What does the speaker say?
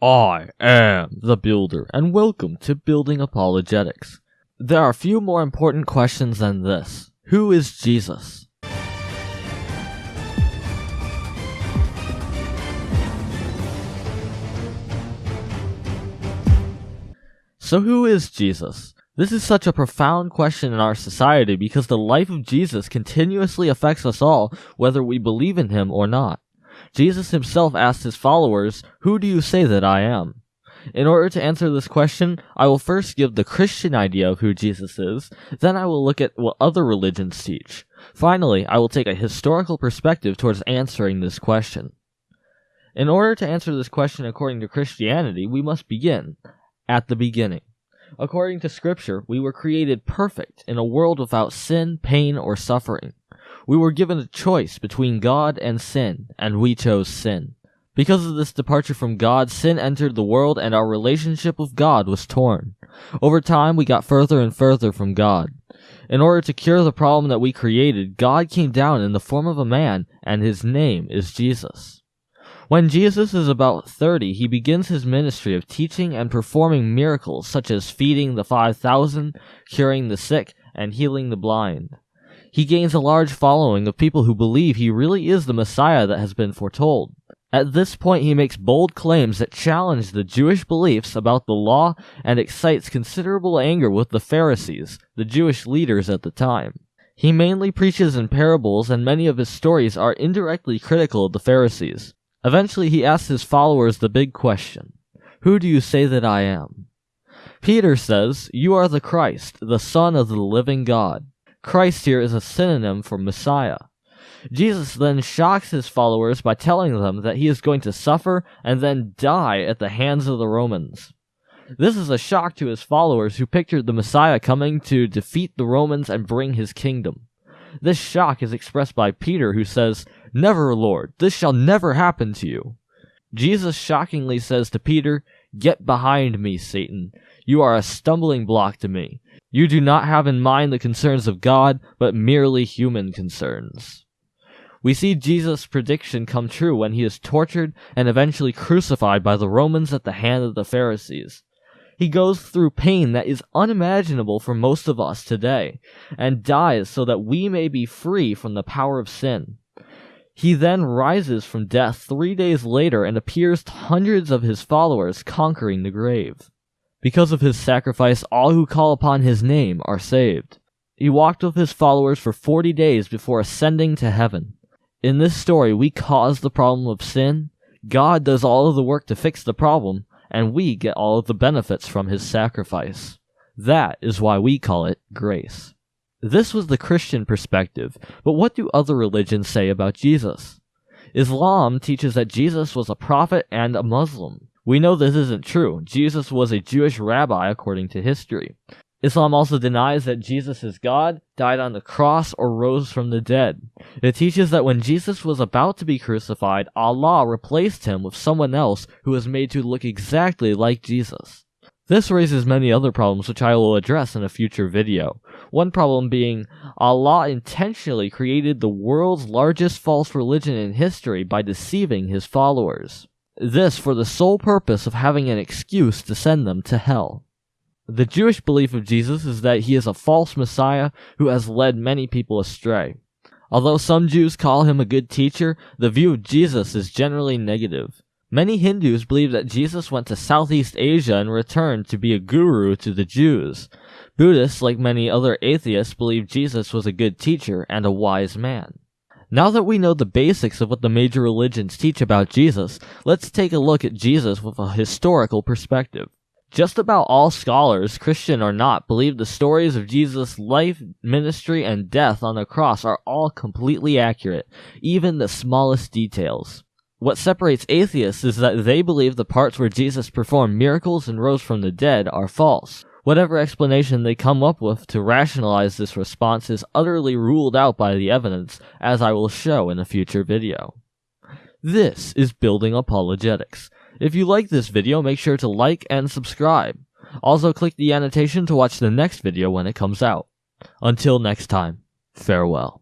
I am the Builder, and welcome to Building Apologetics. There are few more important questions than this. Who is Jesus? So who is Jesus? This is such a profound question in our society because the life of Jesus continuously affects us all, whether we believe in him or not. Jesus himself asked his followers, "Who do you say that I am?" In order to answer this question, I will first give the Christian idea of who Jesus is, then I will look at what other religions teach. Finally, I will take a historical perspective towards answering this question. In order to answer this question according to Christianity, we must begin at the beginning. According to Scripture, we were created perfect in a world without sin, pain, or suffering. We were given a choice between God and sin, and we chose sin. Because of this departure from God, sin entered the world and our relationship with God was torn. Over time, we got further and further from God. In order to cure the problem that we created, God came down in the form of a man, and his name is Jesus. When Jesus is about 30, he begins his ministry of teaching and performing miracles such as feeding the 5,000, curing the sick, and healing the blind. He gains a large following of people who believe he really is the Messiah that has been foretold. At this point, he makes bold claims that challenge the Jewish beliefs about the law and excites considerable anger with the Pharisees, the Jewish leaders at the time. He mainly preaches in parables, and many of his stories are indirectly critical of the Pharisees. Eventually, he asks his followers the big question, "Who do you say that I am?" Peter says, "You are the Christ, the Son of the living God." Christ here is a synonym for Messiah. Jesus then shocks his followers by telling them that he is going to suffer and then die at the hands of the Romans. This is a shock to his followers who pictured the Messiah coming to defeat the Romans and bring his kingdom. This shock is expressed by Peter, who says, "Never, Lord, this shall never happen to you." Jesus shockingly says to Peter, "Get behind me, Satan. You are a stumbling block to me. You do not have in mind the concerns of God, but merely human concerns." We see Jesus' prediction come true when he is tortured and eventually crucified by the Romans at the hand of the Pharisees. He goes through pain that is unimaginable for most of us today, and dies so that we may be free from the power of sin. He then rises from death 3 days later and appears to hundreds of his followers, conquering the grave. Because of his sacrifice, all who call upon his name are saved. He walked with his followers for 40 days before ascending to heaven. In this story, we cause the problem of sin, God does all of the work to fix the problem, and we get all of the benefits from his sacrifice. That is why we call it grace. This was the Christian perspective, but what do other religions say about Jesus? Islam teaches that Jesus was a prophet and a Muslim. We know this isn't true. Jesus was a Jewish rabbi according to history. Islam also denies that Jesus is God, died on the cross, or rose from the dead. It teaches that when Jesus was about to be crucified, Allah replaced him with someone else who was made to look exactly like Jesus. This raises many other problems which I will address in a future video. One problem being, Allah intentionally created the world's largest false religion in history by deceiving his followers. This for the sole purpose of having an excuse to send them to hell. The Jewish belief of Jesus is that he is a false Messiah who has led many people astray. Although some Jews call him a good teacher, the view of Jesus is generally negative. Many Hindus believe that Jesus went to Southeast Asia and returned to be a guru to the Jews. Buddhists, like many other atheists, believe Jesus was a good teacher and a wise man. Now that we know the basics of what the major religions teach about Jesus, let's take a look at Jesus with a historical perspective. Just about all scholars, Christian or not, believe the stories of Jesus' life, ministry, and death on the cross are all completely accurate, even the smallest details. What separates atheists is that they believe the parts where Jesus performed miracles and rose from the dead are false. Whatever explanation they come up with to rationalize this response is utterly ruled out by the evidence, as I will show in a future video. This is Building Apologetics. If you like this video, make sure to like and subscribe. Also click the annotation to watch the next video when it comes out. Until next time, farewell.